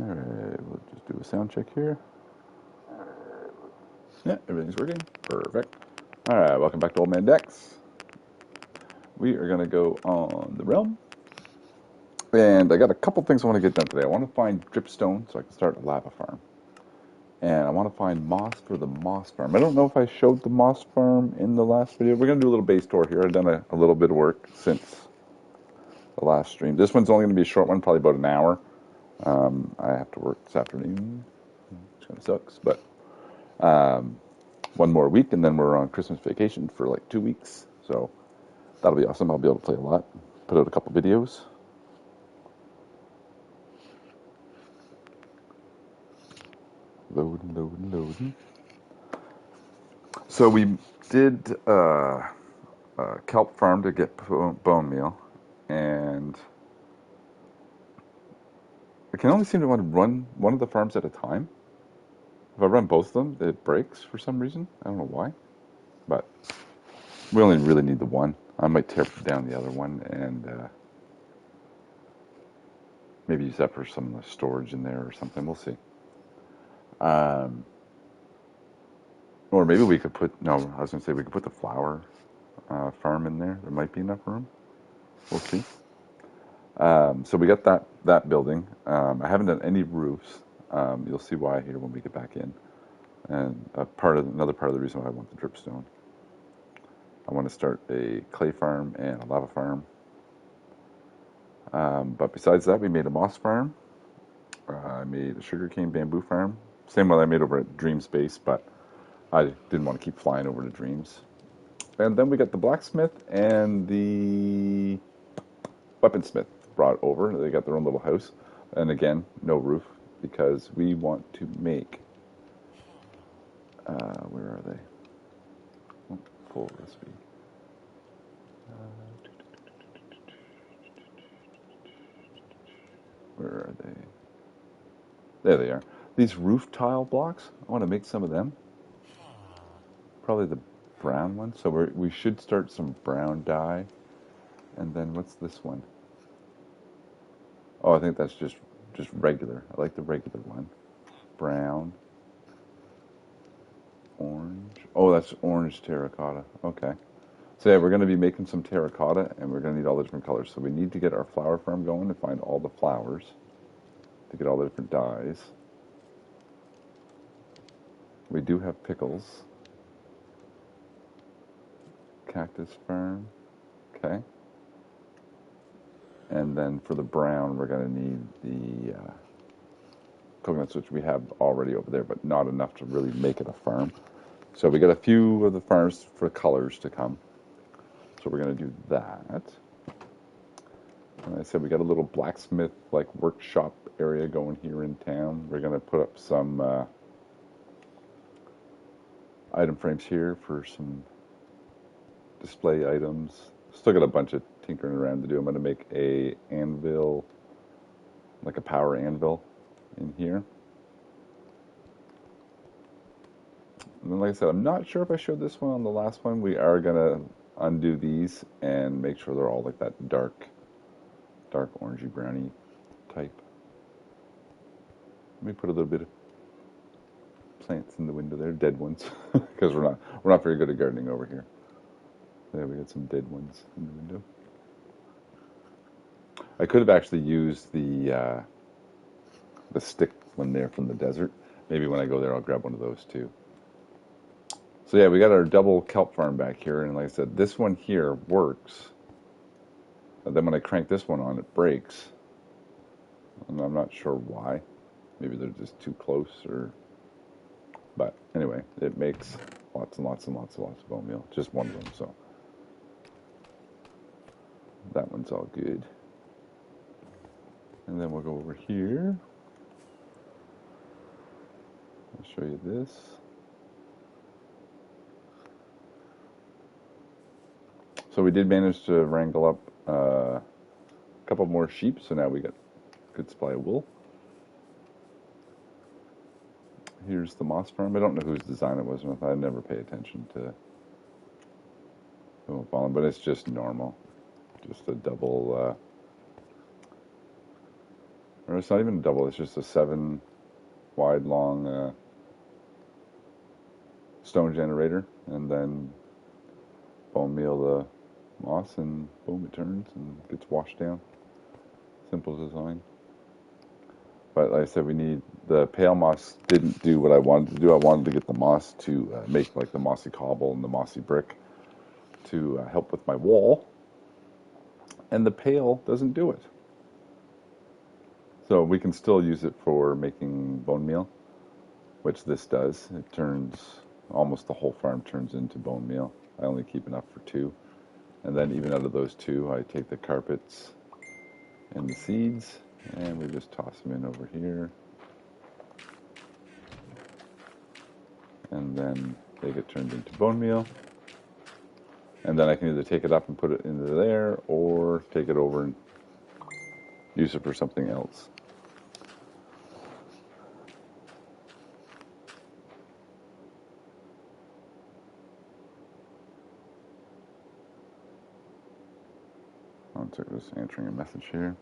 Alright, we'll just do a sound check here. Yeah, everything's working. Perfect. Alright, welcome back to Old Man Dex. We are going to go on the realm. And I got a couple things I want to get done today. I want to find dripstone so I can start a lava farm. And I want to find moss for the moss farm. I don't know if I showed the moss farm in the last video. We're going to do a little base tour here. I've done a little bit of work since the last stream. This one's only going to be a short one, probably about an hour. I have to work this afternoon, which kind of sucks. But one more week, and then we're on Christmas vacation for like 2 weeks. So that'll be awesome. I'll be able to play a lot. Put out a couple videos. Loading. So we did a kelp farm to get bone meal, and I can only seem to want to run one of the farms at a time. If I run both of them, it breaks for some reason. I don't know why, but we only really need the one. I might tear down the other one and maybe use that for some of the storage in there or something. We'll see. Or maybe we could put, no, I was going to say we could put the flower farm in there. There might be enough room. We'll see. So we got that building. I haven't done any roofs. You'll see why here when we get back in. And another part of the reason why I want the dripstone. I want to start a clay farm and a lava farm. But besides that, we made a moss farm. I made a sugarcane bamboo farm. Same one I made over at Dream Space, but I didn't want to keep flying over to Dreams. And then we got the blacksmith and the weaponsmith brought over. They got their own little house. And again, no roof because we want to make... where are they? Oh, full recipe. Where are they? There they are. These roof tile blocks, I want to make some of them. Probably the brown one. So we should start some brown dye. And then what's this one? Oh, I think that's just regular. I like the regular one. Brown. Orange. Oh, that's orange terracotta. Okay. So yeah, we're going to be making some terracotta, and we're going to need all the different colors. So we need to get our flower farm going and find all the flowers to get all the different dyes. We do have pickles. Cactus farm. Okay. And then for the brown, we're going to need the coconuts, which we have already over there, but not enough to really make it a farm. So we got a few of the farms for colors to come. So we're going to do that. And I said we got a little blacksmith like workshop area going here in town. We're going to put up some item frames here for some display items. Still got a bunch of tinkering around to do. I'm going to make a anvil, like a power anvil in here. And then, like I said, I'm not sure if I showed this one on the last one. We are going to undo these and make sure they're all like that dark orangey browny type. Let me put a little bit of plants in the window there, dead ones, because we're not very good at gardening over here. There, we got some dead ones in the window. I could have actually used the stick one there from the desert. Maybe when I go there, I'll grab one of those too. So yeah, we got our double kelp farm back here, and like I said, this one here works. And then when I crank this one on, it breaks. And I'm not sure why. Maybe they're just too close, but anyway, it makes lots and lots of bone meal. Just one of them, so that one's all good. And then we'll go over here. I'll show you this. So we did manage to wrangle up a couple more sheep, so now we got a good supply of wool. Here's the moss farm. I don't know whose design it was. I never pay attention to who I'm but it's just normal. Just a double or it's not even a double, it's just a 7 wide long stone generator, and then bone meal the moss, and boom, it turns and gets washed down. Simple design. But like I said, we need the pale moss. Didn't do what I wanted to do. I wanted to get the moss to make like the mossy cobble and the mossy brick to help with my wall, and the pale doesn't do it. So we can still use it for making bone meal, which this does. It turns almost the whole farm turns into bone meal. I only keep enough for 2, and then even out of those 2, I take the carpets and the seeds, and we just toss them in over here, and then they get turned into bone meal. And then I can either take it up and put it into there, or take it over and use it for something else. I'll check this, answering a message here.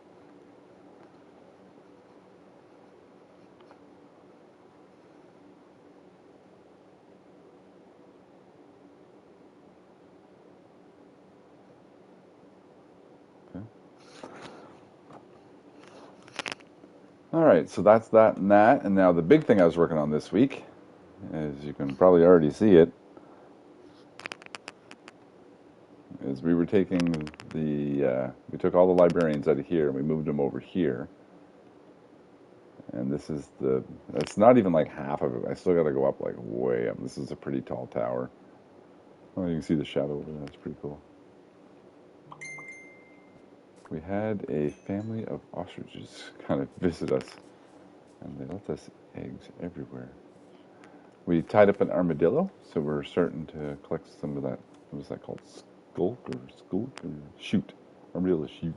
Okay. All right, so that's that and that. And now the big thing I was working on this week, as you can probably already see it, is we were taking we took all the librarians out of here and we moved them over here. And this is it's not even like half of it. I still got to go up like way up. This is a pretty tall tower. Oh, you can see the shadow over there. That's pretty cool. We had a family of ostriches kind of visit us, and they left us eggs everywhere. We tied up an armadillo, so we're starting to collect some of that. What is that called? Skulk or shoot? Armadillo shoot.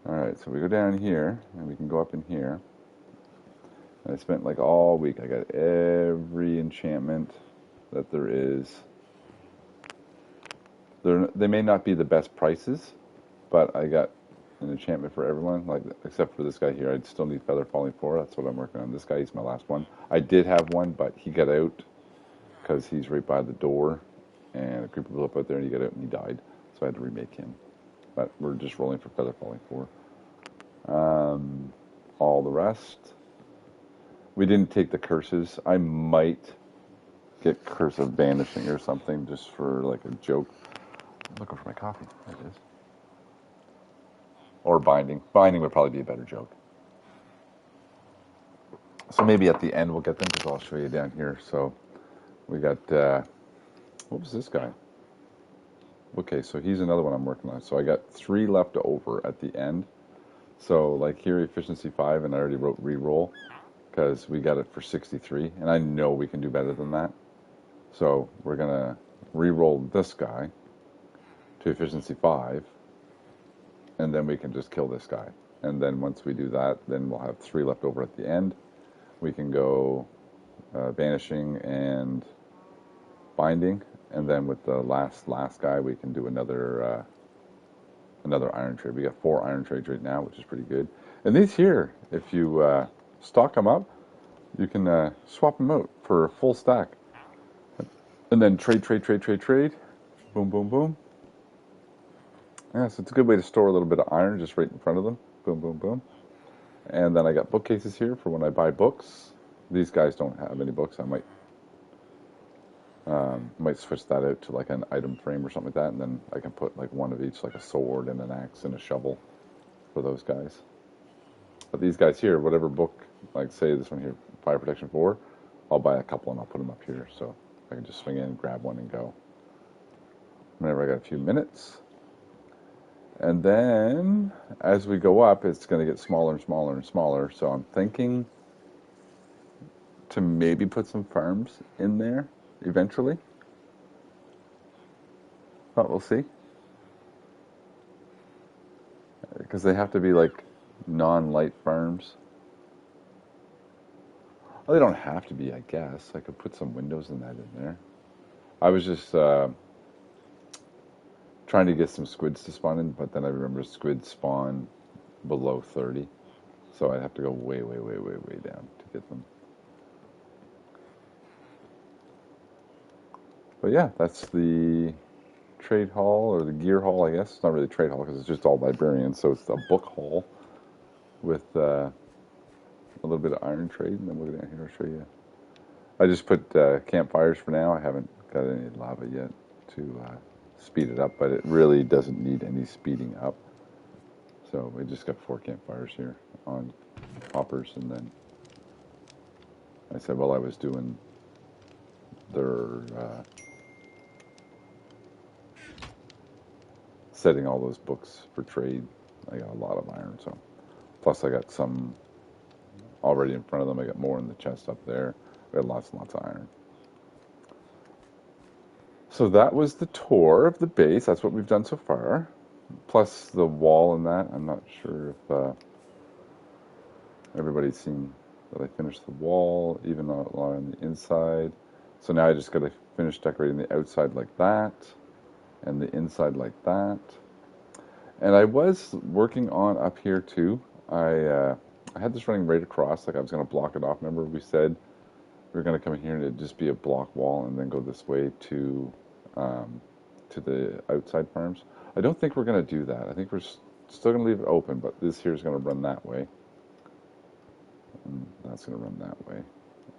All right, so we go down here, and we can go up in here. And I spent like all week. I got every enchantment that there is. They may not be the best prices, but I got an enchantment for everyone, like except for this guy here. I'd still need Feather Falling 4. That's what I'm working on. This guy is my last one. I did have one, but he got out because he's right by the door, and a creeper blew up out there, and he got out and he died. So I had to remake him. But we're just rolling for Feather Falling 4. All the rest, we didn't take the curses. I might get Curse of Banishing or something just for like a joke. I'm looking for my coffee. There it is. Or Binding. Binding would probably be a better joke. So maybe at the end we'll get them, because I'll show you down here. So we got, what was this guy? Okay, so he's another one I'm working on. So I got 3 left over at the end. So like here, efficiency 5, and I already wrote reroll because we got it for 63, and I know we can do better than that. So we're gonna reroll this guy to efficiency 5, and then we can just kill this guy. And then once we do that, then we'll have 3 left over at the end. We can go Banishing and Binding, and then with the last guy, we can do another iron trade. We got 4 iron trades right now, which is pretty good. And these here, if you stock them up, you can swap them out for a full stack. And then trade. Boom, boom, boom. Yeah, so it's a good way to store a little bit of iron just right in front of them. Boom, boom, boom. And then I got bookcases here for when I buy books. These guys don't have any books. I might switch that out to like an item frame or something like that, and then I can put like one of each, like a sword and an axe and a shovel for those guys. But these guys here, whatever book, like say this one here, Fire Protection 4, I'll buy a couple and I'll put them up here, so I can just swing in, grab one, and go. Whenever I got a few minutes. And then, as we go up, it's going to get smaller and smaller and smaller, so I'm thinking to maybe put some farms in there eventually. But we'll see. Because they have to be like non-light farms. Well, they don't have to be, I guess. I could put some windows in that in there. I was just trying to get some squids to spawn in, but then I remember squids spawn below 30. So I'd have to go way, way, way, way, way down to get them. But yeah, that's the trade hall, or the gear hall, I guess. It's not really a trade hall because it's just all librarians. So it's a book hall with a little bit of iron trade. And then we'll go down here, I'll show you. I just put campfires for now. I haven't got any lava yet to speed it up, but it really doesn't need any speeding up. So we just got 4 campfires here on hoppers, and then I said while I was doing their setting all those books for trade, I got a lot of iron. So plus I got some already in front of them. I got more in the chest up there. We had lots and lots of iron. So that was the tour of the base. That's what we've done so far. Plus the wall and that. I'm not sure if everybody's seen that I finished the wall, even on the inside. So now I just got to finish decorating the outside like that, and the inside like that. And I was working on up here too. I had this running right across, like I was going to block it off. Remember we said we were going to come in here and it'd just be a block wall, and then go this way to the outside farms. I don't think we're going to do that. I think we're still going to leave it open, but this here is going to run that way. And that's going to run that way.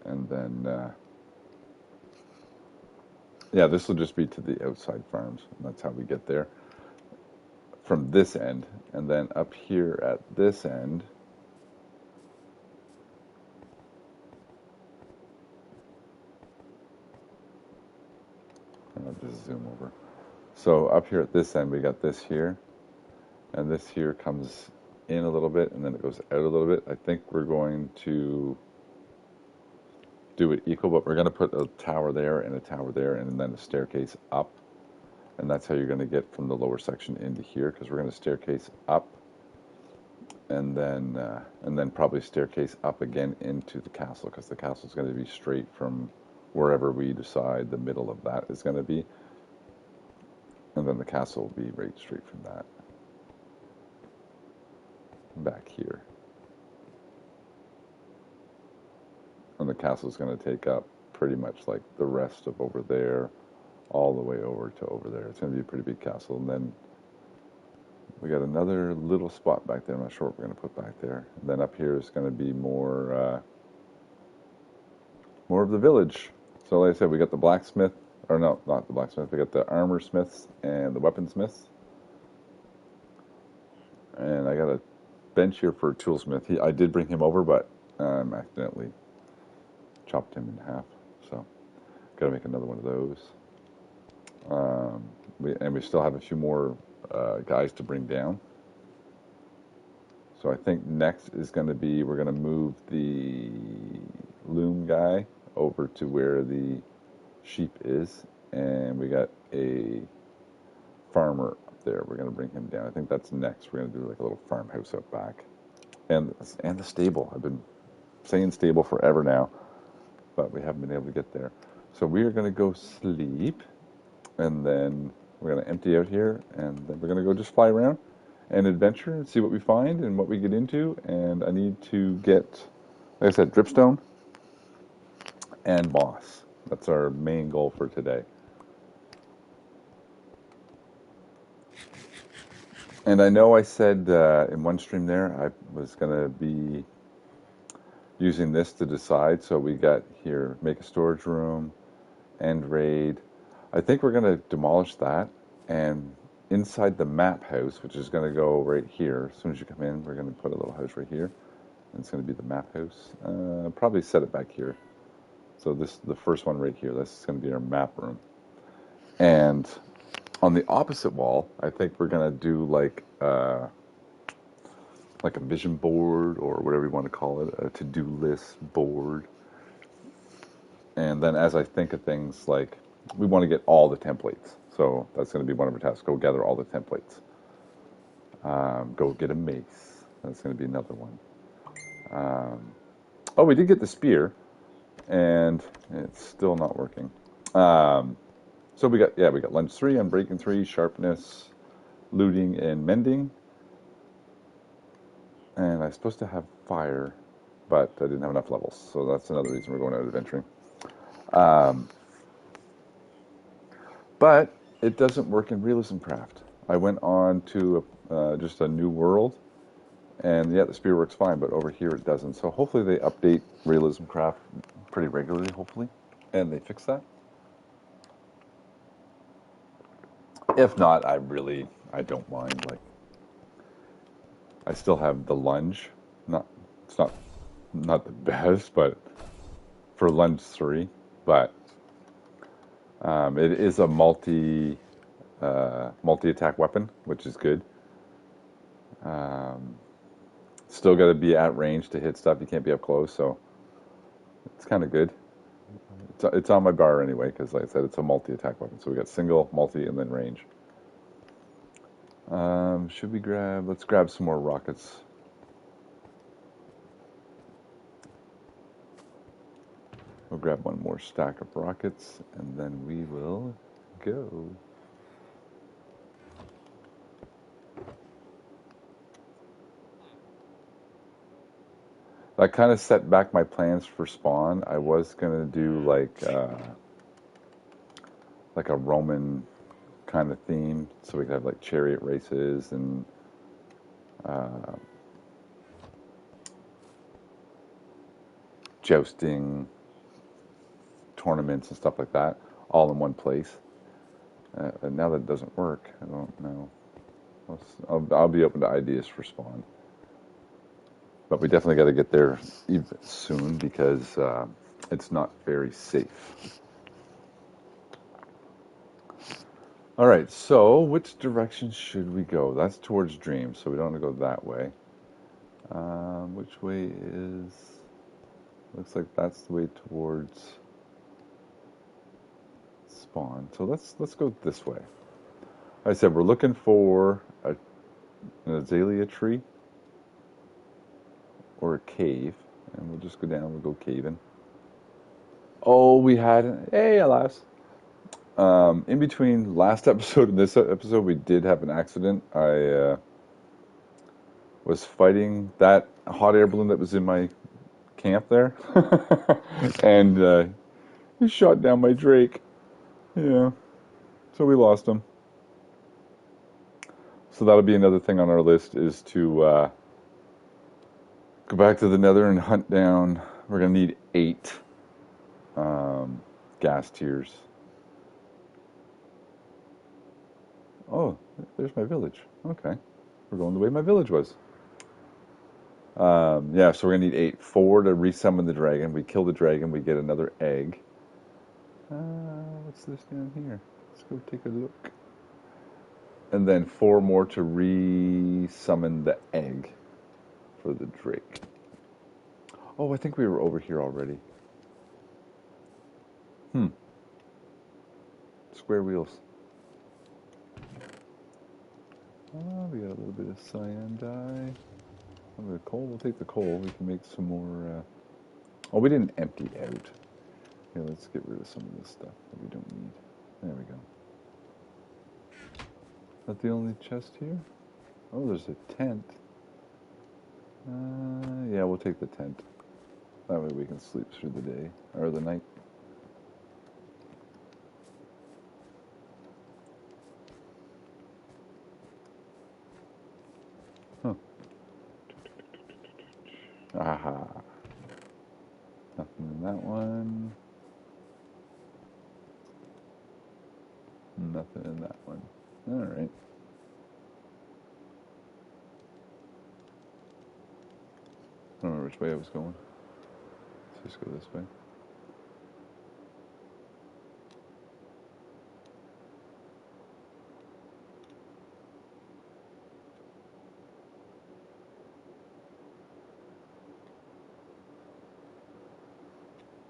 And then, yeah, this will just be to the outside farms. And that's how we get there from this end. And then up here at this end, I'll just zoom over. So up here at this end, we got this here. And this here comes in a little bit, and then it goes out a little bit. I think we're going to do it equal, but we're going to put a tower there and a tower there, and then a staircase up. And that's how you're going to get from the lower section into here, because we're going to staircase up, and then probably staircase up again into the castle, because the castle is going to be straight from wherever we decide the middle of that is going to be, and then the castle will be right straight from that back here. And the castle is going to take up pretty much like the rest of over there, all the way over to over there. It's going to be a pretty big castle. And then we got another little spot back there. I'm not sure what we're going to put back there. And then up here is going to be more of the village. So like I said, we got the blacksmith, or no, not the blacksmith. We got the armor smiths and the weaponsmiths. And I got a bench here for a toolsmith. I did bring him over, but accidentally chopped him in half. So got to make another one of those. We still have a few more guys to bring down. So I think next is going to be, we're going to move the loom guy over to where the sheep is, and we got a farmer up there. We're going to bring him down. I think that's next. We're going to do like a little farmhouse out back, and the stable. I've been saying stable forever now, but we haven't been able to get there. So we are going to go sleep, and then we're going to empty out here, and then we're going to go just fly around and adventure and see what we find and what we get into. And I need to get, like I said, dripstone and moss. That's our main goal for today. And I know I said in one stream there I was going to be using this to decide. So we got here, make a storage room, end raid. I think we're going to demolish that, and inside the map house, which is going to go right here, as soon as you come in, we're going to put a little house right here, and it's going to be the map house. Probably set it back here. So the first one right here, this is going to be our map room. And on the opposite wall, I think we're going to do like a vision board, or whatever you want to call it, a to-do list board. And then as I think of things, like we want to get all the templates. So that's going to be one of our tasks. Go gather all the templates. Go get a mace. That's going to be another one. Oh, we did get the spear, and it's still not working. So we got lunge 3, unbreaking 3, sharpness, looting, and mending. And I'm supposed to have fire, but I didn't have enough levels. So that's another reason we're going out adventuring. But it doesn't work in Realism Craft. I went on to just a new world, and yeah, the spear works fine, but over here it doesn't. So hopefully they update Realism Craft pretty regularly, hopefully, and they fix that. If not, I don't mind. Like, I still have the lunge. It's not the best, but for lunge 3, but it is a multi attack weapon, which is good. Still got to be at range to hit stuff. You can't be up close, so it's kind of good. It's on my bar anyway, because like I said, it's a multi attack weapon. So we got single, multi, and then range. Should we grab? Let's grab some more rockets. We'll grab one more stack of rockets, and then we will go. That kind of set back my plans for spawn. I was gonna do like a Roman kind of theme, so we could have like chariot races and jousting tournaments and stuff like that, all in one place. And now that it doesn't work, I don't know. I'll be open to ideas for spawn, but we definitely got to get there soon because it's not very safe. All right, so which direction should we go? That's towards Dream, so we don't want to go that way. Which way is... Looks like that's the way towards spawn. So let's go this way. Like I said, we're looking for an azalea tree or a cave, and we'll just go down. We'll go caving. Oh, we had... Hey, alas. In between last episode and this episode, we did have an accident. I was fighting that hot air balloon that was in my camp there, and he shot down my Drake. Yeah, so we lost him. So that'll be another thing on our list is to go back to the Nether and hunt down. We're gonna need 8 gas tiers. Oh, there's my village. Okay, we're going the way my village was. Yeah, so we're gonna need 8. 4 to resummon the dragon. We kill the dragon, we get another egg. What's this down here? Let's go take a look. And then 4 more to resummon the egg for the drake. Oh, I think we were over here already. Square wheels. We got a little bit of cyan dye. A little bit of coal. We'll take the coal. We can make some more... Oh, we didn't empty out. Here, let's get rid of some of this stuff that we don't need. There we go. Is that the only chest here? Oh, there's a tent. Yeah, we'll take the tent. That way we can sleep through the day, or the night. Huh. Aha. Nothing in that one. Nothing in that one. Alright. I don't remember which way I was going. Let's just go this way.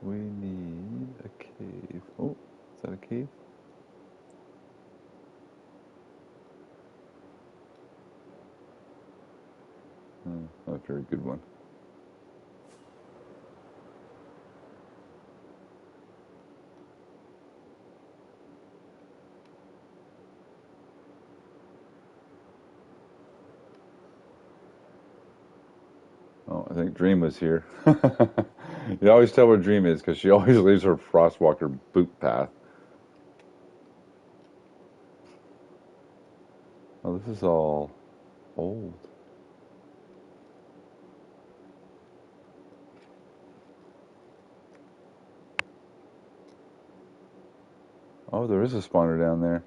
We need a cave. Oh, is that a cave? Oh, not a very good one. Oh, I think Dream was here. You always tell where Dream is because she always leaves her Frostwalker boot path. Oh, this is all old. Oh, there is a spawner down there.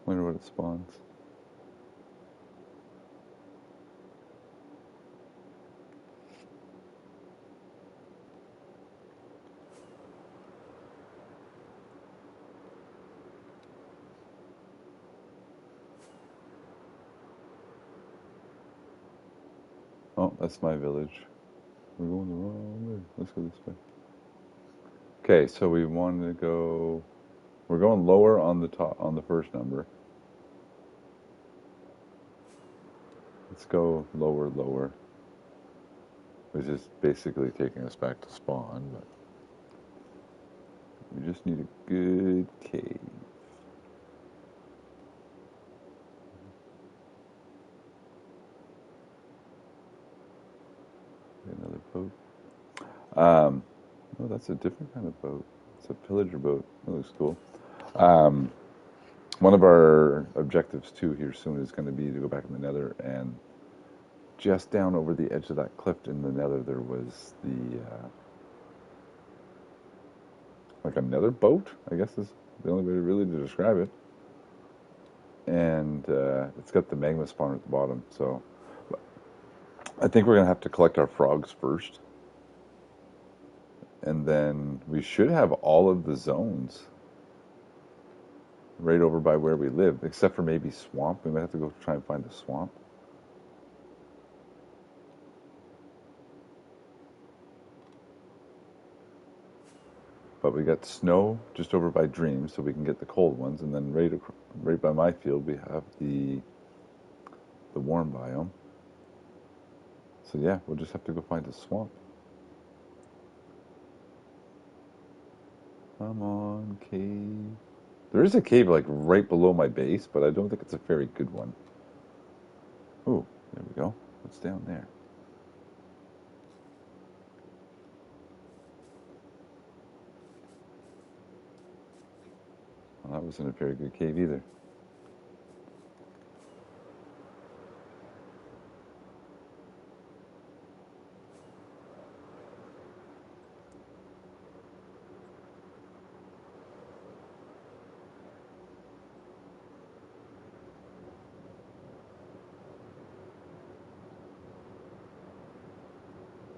Wonder what it spawns. Oh, that's my village. We're going the wrong way. Let's go this way. Okay, so we want to go. We're going lower on the top on the first number. Let's go lower, lower. Which is basically taking us back to spawn, but we just need a good cave. Another boat. Oh, that's a different kind of boat. It's a pillager boat. That looks cool. One of our objectives too here soon is going to be to go back in the Nether, and just down over the edge of that cliff in the Nether there was the like a Nether boat, I guess is the only way really to describe it. And it's got the magma spawner at the bottom. So I think we're going to have to collect our frogs first. And then we should have all of the zones right over by where we live, except for maybe swamp. We might have to go try and find a swamp. But we got snow just over by Dream, so we can get the cold ones. And then right by my field, we have the warm biome. So yeah, we'll just have to go find a swamp. Come on, cave. There is a cave like right below my base, but I don't think it's a very good one. Oh, there we go. What's down there? Well, that wasn't a very good cave either.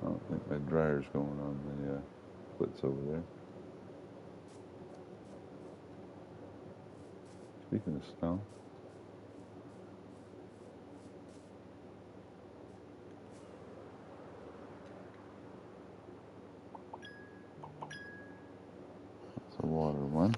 I don't think my dryer's going on the splits over there. Speaking of snow. That's a water one.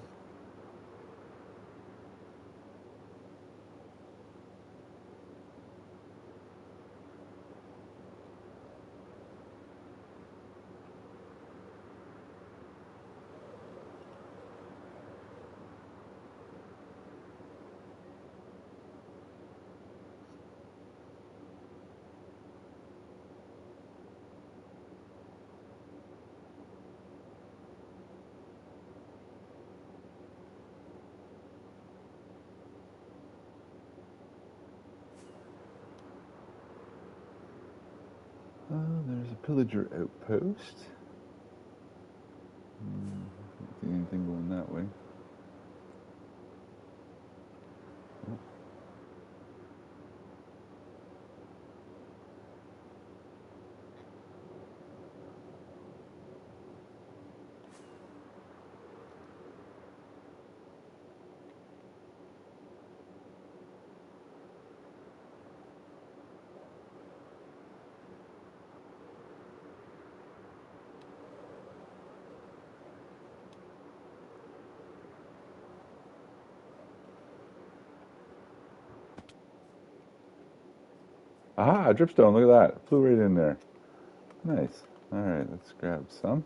Oh, there's a pillager outpost. Don't see anything going that way. Aha, a dripstone, look at that. It flew right in there. Nice. Alright, let's grab some.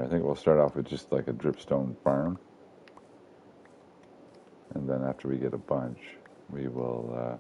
I think we'll start off with just like a dripstone farm. And then after we get a bunch, we will...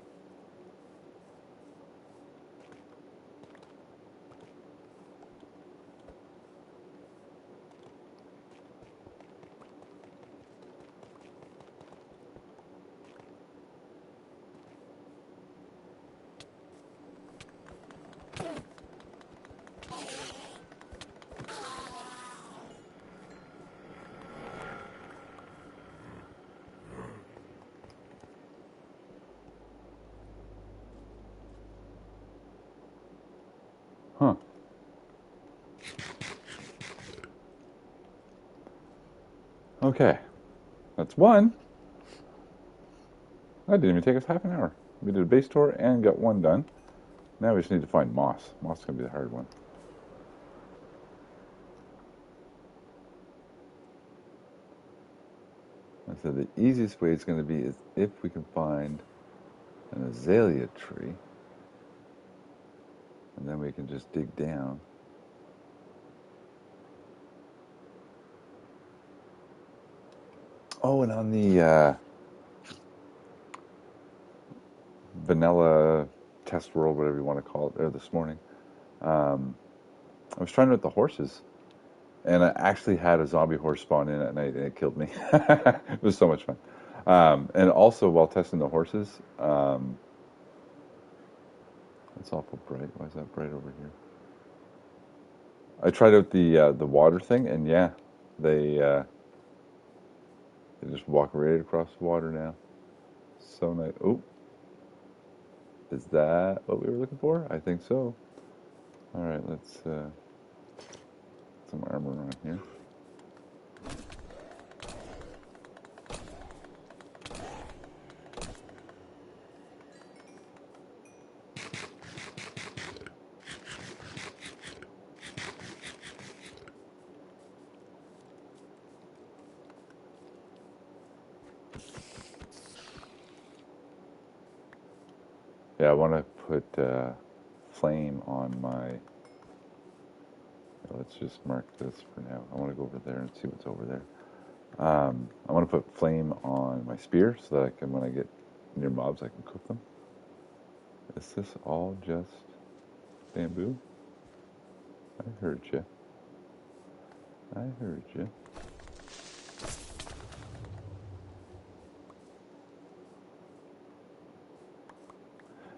Huh. Okay. That's one. That didn't even take us half an hour. We did a base tour and got one done. Now we just need to find moss. Moss is going to be the hard one. I said the easiest way it's going to be is if we can find an azalea tree. And then we can just dig down. Oh, and on the vanilla test world, whatever you want to call it, there this morning, I was trying with the horses. And I actually had a zombie horse spawn in at night, and it killed me. It was so much fun. And also, while testing the horses, it's awful bright. Why is that bright over here? I tried out the water thing, and yeah, they just walk right across the water now. So nice. Oh, is that what we were looking for? I think so. All right, let's put some armor on here. Yeah, I want to put flame on my... Let's just mark this for now. I want to go over there and see what's over there. I want to put flame on my spear so that I can, when I get near mobs, I can cook them. Is this all just bamboo? I heard you. I heard you.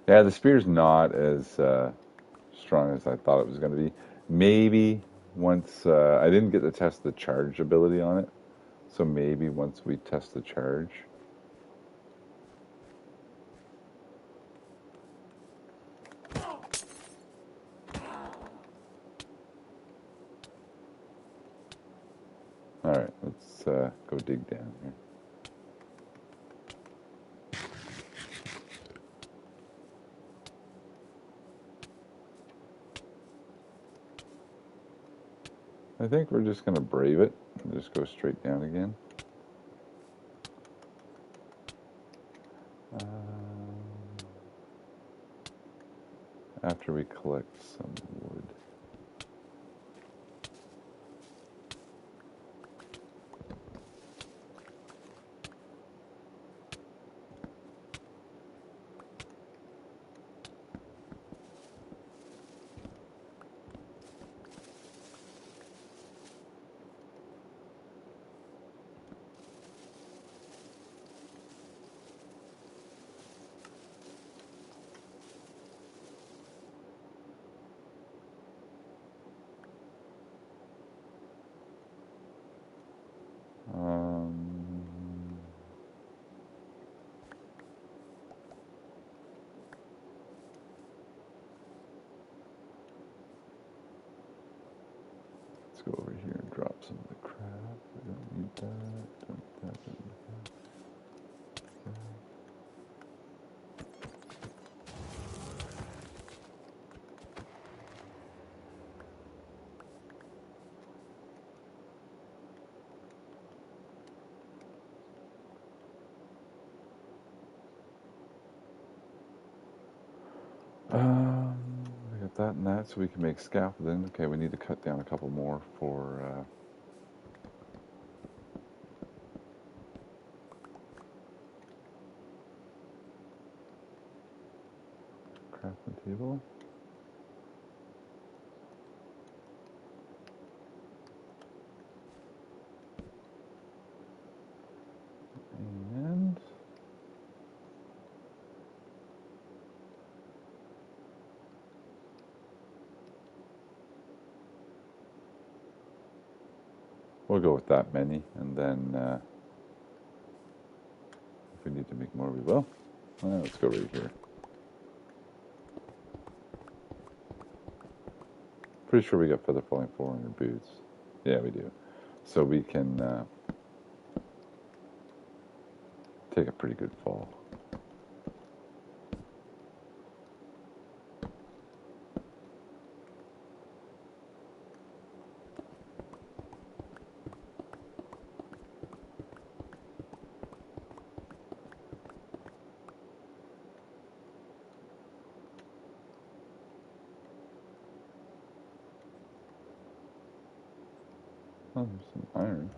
Yeah, the spear's not as strong as I thought it was going to be. Maybe once... I didn't get to test the charge ability on it, so maybe once we test the charge... Alright, let's go dig down here. I think we're just going to brave it and just go straight down again. After we collect some wood. Let's go over here and drop some of the crap. We don't need that. Don't need that. Don't need that. We got that and that, so we can make scaffolding. Okay, we need to cut down a couple more for crafting table. And we'll go with that many, and then if we need to make more, we will. Let's go right here. Pretty sure we got feather falling 400 boots. Yeah, we do. So we can take a pretty good fall. Oh, there's some iron.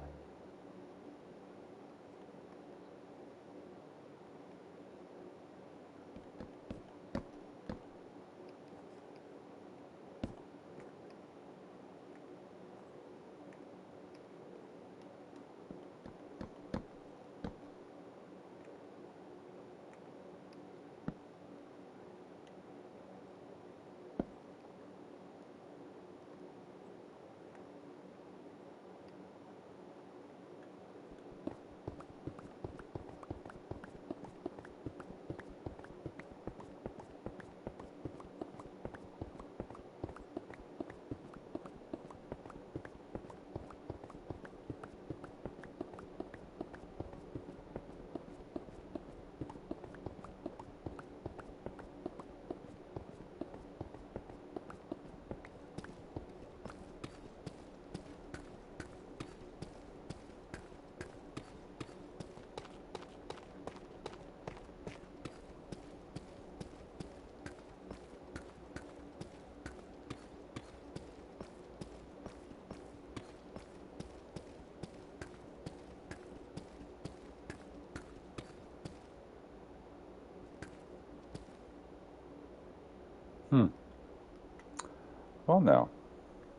Well, now,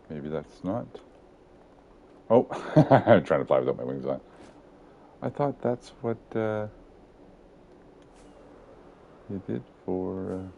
maybe that's not. Oh, I'm trying to fly without my wings on. I thought that's what you did for.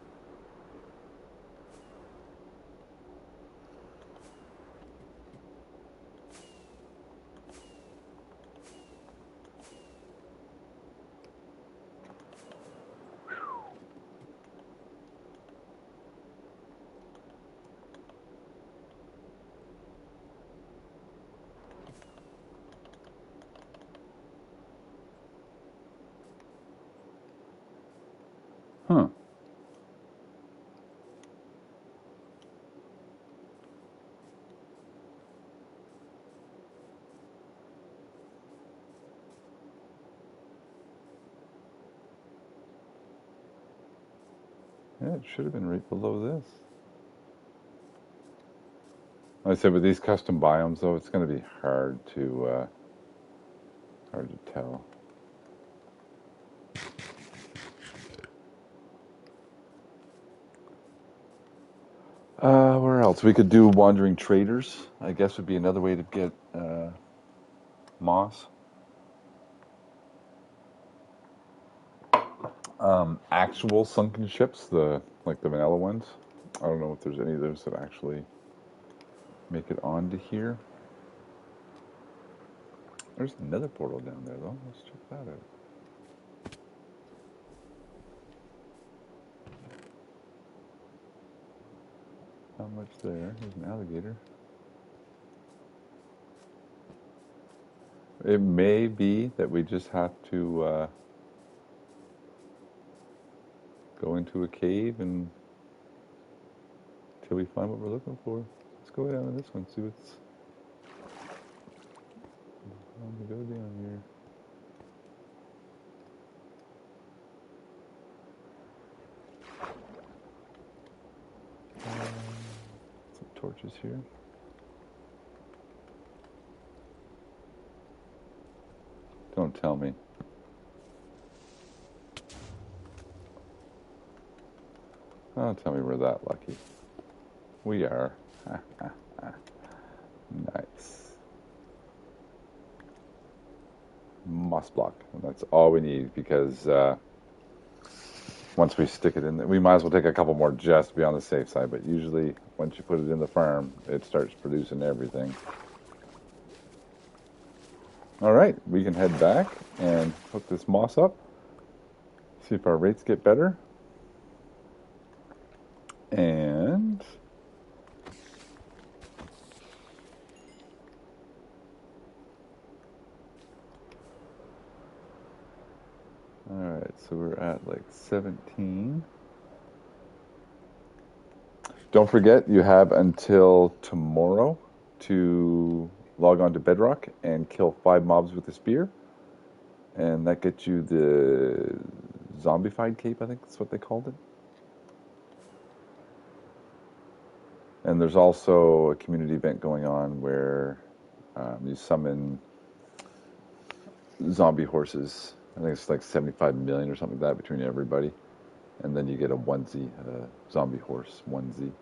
Huh. Yeah, it should have been right below this. Like I said, with these custom biomes, though, it's going to be hard to tell. Where else? We could do wandering traders. I guess would be another way to get moss. Actual sunken ships, like the vanilla ones. I don't know if there's any of those that actually make it onto here. There's another portal down there, though. Let's check that out. Not much there. There's an alligator. It may be that we just have to go into a cave and until we find what we're looking for. Let's go down to this one, see what's on the go down here. Some torches here. Don't tell me. Oh, tell me we're that lucky. We are. Nice. Moss block. And that's all we need because once we stick it in, we might as well take a couple more just to be on the safe side. But usually, once you put it in the farm, it starts producing everything. All right, we can head back and hook this moss up. See if our rates get better. And all right, so we're at like 17. Don't forget, you have until tomorrow to log on to Bedrock and kill 5 mobs with a spear. And that gets you the zombified cape, I think that's what they called it. And there's also a community event going on where you summon zombie horses. I think it's like 75 million or something like that between everybody. And then you get a onesie, a zombie horse onesie.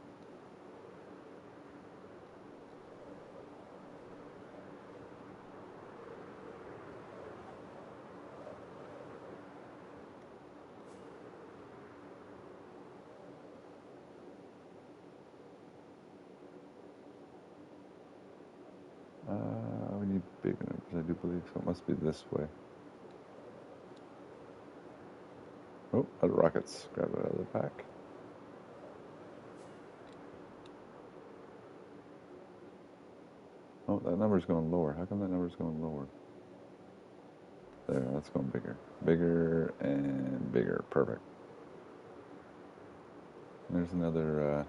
We need bigger numbers, I do believe, so it must be this way. Oh, out of rockets. Grab it out of the pack. Oh, that number's going lower. How come that number's going lower? There, that's going bigger. Bigger and bigger. Perfect. There's another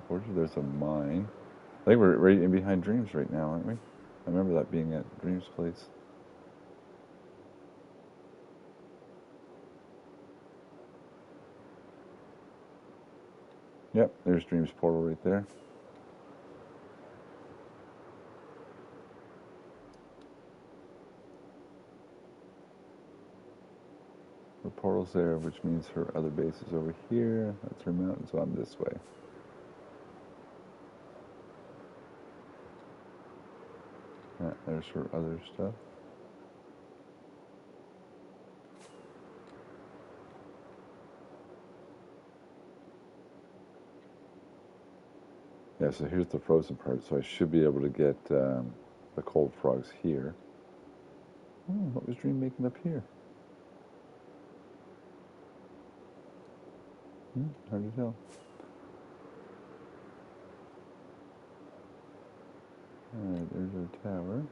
portrait. There's a mine. I think we're right in behind Dreams right now, aren't we? I remember that being at Dreams' place. Yep, there's Dreams' portal right there. The portal's there, which means her other base is over here. That's her mountain, so I'm this way. Yeah, there's her other stuff. Yeah, so here's the frozen part, so I should be able to get the cold frogs here. Oh, what was Dream making up here? Hard to tell. Alright, there's our tower.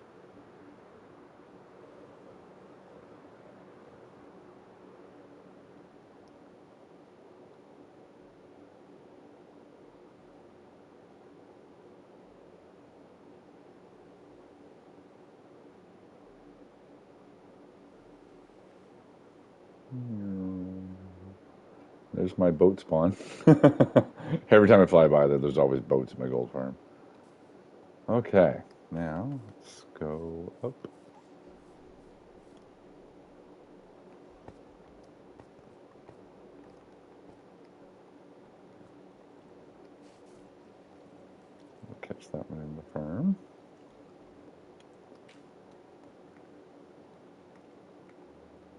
There's my boat spawn. Every time I fly by there, there's always boats in my gold farm. Okay, now let's go up. We'll catch that one in the farm.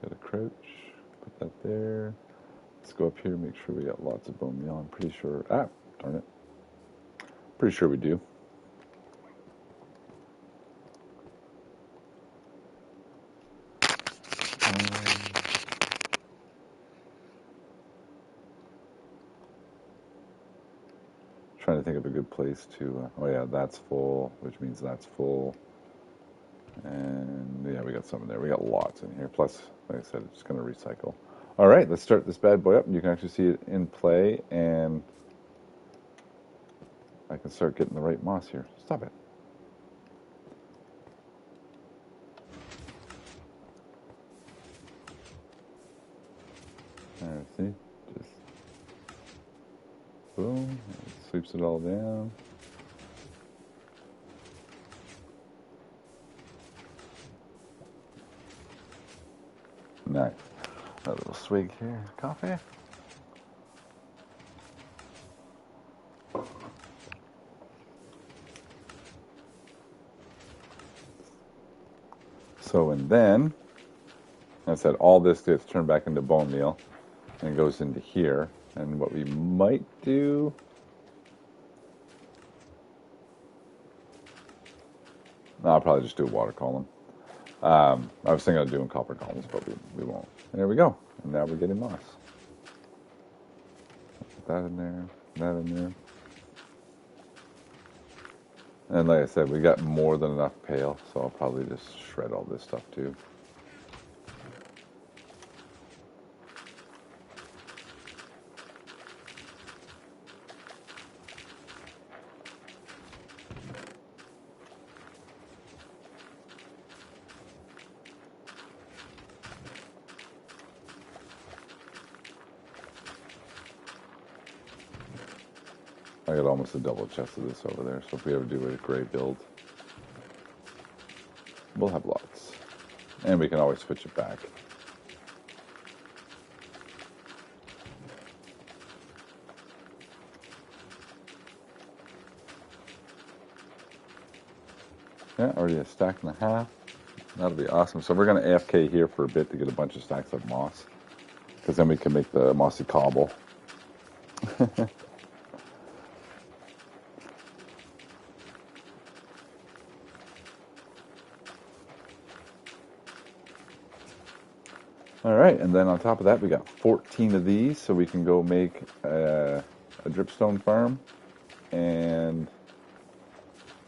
Got a crouch, put that there. Let's go up here, make sure we got lots of bone meal. I'm pretty sure, darn it. Pretty sure we do. Trying to think of a good place to, oh yeah, that's full, which means that's full. And yeah, we got some in there. We got lots in here. Plus, like I said, it's going to recycle. All right, let's start this bad boy up. You can actually see it in play, and I can start getting the right moss here. Stop it. All right, see? Just boom. It sweeps it all down. Nice. A little swig here, coffee. So, and then, I said all this gets turned back into bone meal and goes into here. And what we might do, no, I'll probably just do a water column. I was thinking of doing copper columns, but we won't. And there we go. And now we're getting moss. Put that in there, that in there. And like I said, we got more than enough pail, so I'll probably just shred all this stuff too. I got almost a double chest of this over there, so if we ever do a gray build, we'll have lots. And we can always switch it back. Yeah, already a stack and a half. That'll be awesome. So we're going to AFK here for a bit to get a bunch of stacks of moss, because then we can make the mossy cobble. All right, and then on top of that, we got 14 of these, so we can go make a dripstone farm and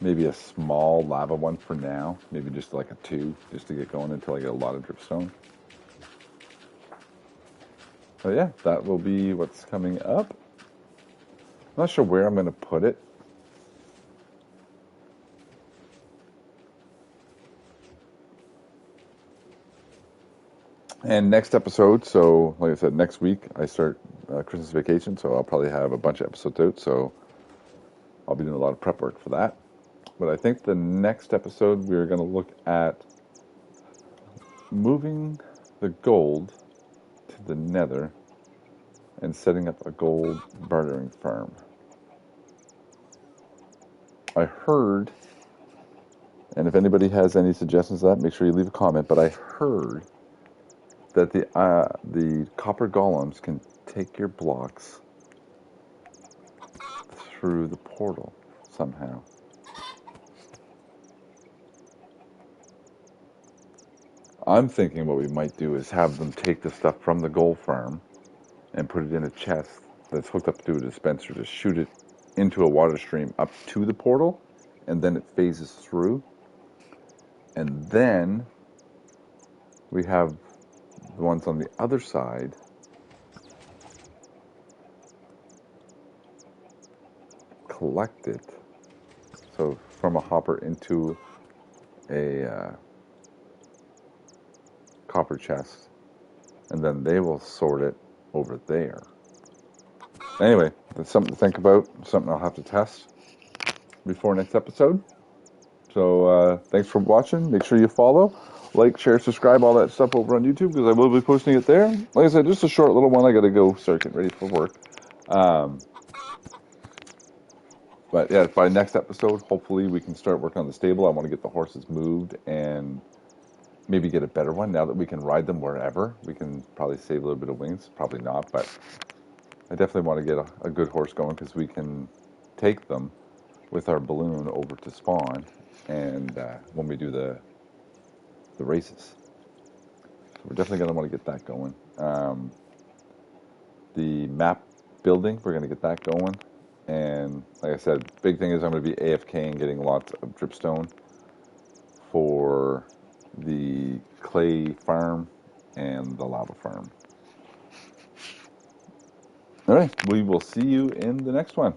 maybe a small lava one for now. Maybe just like a 2, just to get going until I get a lot of dripstone. So yeah, that will be what's coming up. I'm not sure where I'm going to put it. And next episode, so like I said, next week I start Christmas vacation, so I'll probably have a bunch of episodes out, so I'll be doing a lot of prep work for that. But I think the next episode we're going to look at moving the gold to the nether and setting up a gold bartering farm. I heard, and if anybody has any suggestions of that, make sure you leave a comment, but I heard that the copper golems can take your blocks through the portal somehow. I'm thinking what we might do is have them take the stuff from the gold farm and put it in a chest that's hooked up to a dispenser to shoot it into a water stream up to the portal, and then it phases through. And then we have the ones on the other side collect it. So from a hopper into a copper chest, and then they will sort it over there. Anyway, that's something to think about, something I'll have to test before next episode. So thanks for watching. Make sure you follow, like, share, subscribe, all that stuff over on YouTube, because I will be posting it there. Like I said, just a short little one. I got to go start getting ready for work. But yeah, by next episode, hopefully we can start working on the stable. I want to get the horses moved and maybe get a better one now that we can ride them wherever. We can probably save a little bit of wings. Probably not, but I definitely want to get a good horse going, because we can take them with our balloon over to spawn, and when we do the races. So we're definitely going to want to get that going. The map building, we're going to get that going. And like I said, big thing is I'm going to be AFKing, getting lots of dripstone for the clay farm and the lava farm. All right, we will see you in the next one.